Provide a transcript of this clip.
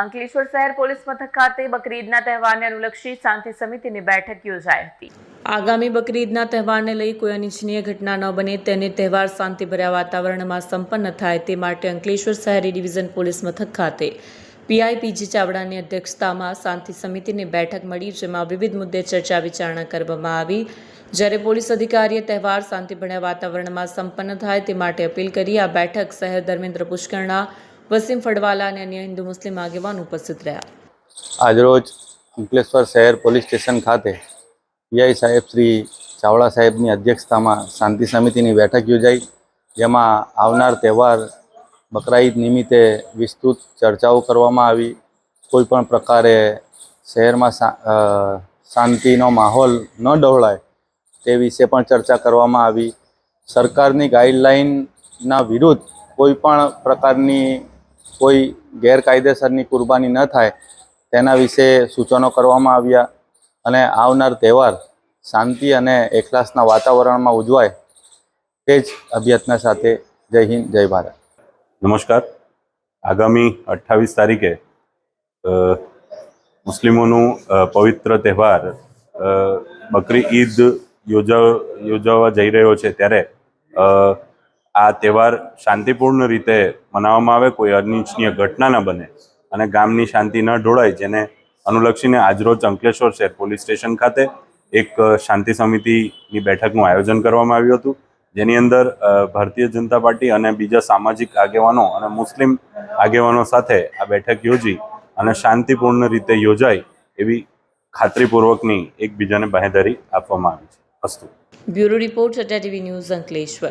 અંકલેશ્વર શહેર પોલીસ મથક ખાતે બકરીદના તહેવારને અનુલક્ષી શાંતિ સમિતિની બેઠક યોજાઈ હતી। આગામી બકરીદના તહેવારને લઈ કોઈ અનિચ્છનીય ઘટના ન બને તેને તહેવાર શાંતિભર્યા વાતાવરણમાં સંપન્ન થાય તે માટે અંકલેશ્વર શહેરી ડિવિઝન પોલીસ મથક ખાતે પીઆઈ પીજી ચાવડાની અધ્યક્ષતામાં શાંતિ સમિતિની બેઠક મળી, જેમાં વિવિધ મુદ્દે ચર્ચા વિચારણા કરવામાં આવી। જ્યારે પોલીસ અધિકારીએ તહેવાર શાંતિભર્યા વાતાવરણમાં સંપન્ન થાય તે માટે અપીલ કરી। આ બેઠક શહેર ધર્મેન્દ્ર પુષ્કરણા, વસીમ ફળવાલા અને અન્ય હિન્દુ મુસ્લિમ આગેવાનો ઉપસ્થિત રહ્યા। આજરોજ અંકલેશ્વર શહેર પોલીસ સ્ટેશન ખાતે પીઆઈ સાહેબ શ્રી ચાવડા સાહેબની અધ્યક્ષતામાં શાંતિ સમિતિની બેઠક યોજાઈ, જેમાં આવનાર તહેવાર બકરા ઈદ નિમિત્તે વિસ્તૃત ચર્ચાઓ કરવામાં આવી। કોઈપણ પ્રકારે શહેરમાં શાંતિનો માહોલ ન ડહોળાય તે વિશે પણ ચર્ચા કરવામાં આવી। સરકારની ગાઈડલાઇનના વિરુદ્ધ કોઈપણ પ્રકારની કોઈ ગેરકાયદેસરની કુરબાની ન થાય તેના વિશે સૂચનો કરવામાં આવ્યા અને આવનાર તહેવાર શાંતિ અને એકલાસના વાતાવરણમાં ઉજવાય તે જ અભ્યર્થના સાથે જય હિન્દ, જય ભારત। નમસ્કાર। આગામી 28 તારીખે મુસ્લિમોનું પવિત્ર તહેવાર બકરી ઈદ યોજાવા જઈ રહ્યો છે, ત્યારે આ તહેવાર શાંતિપૂર્ણ રીતે મનાવવામાં આવે, કોઈ અનિચ્છનીય ઘટના ન બને અને ગામની શાંતિ ન ઢોળાય, જેને અનુલક્ષીને આજરોજ અંકલેશ્વર શહેર પોલીસ સ્ટેશન ખાતે એક શાંતિ સમિતિની બેઠકનું આયોજન કરવામાં આવ્યું હતું, જેની અંદર ભારતીય જનતા પાર્ટી અને બીજા સામાજિક આગેવાનો અને મુસ્લિમ આગેવાનો સાથે આ બેઠક યોજી અને શાંતિપૂર્ણ રીતે યોજાય એવી ખાતરીપૂર્વકની એકબીજાને બાંહેધરી આપવામાં આવી છે। અસ્તુ। Bureau report, Tata TV news, Ankleshwar.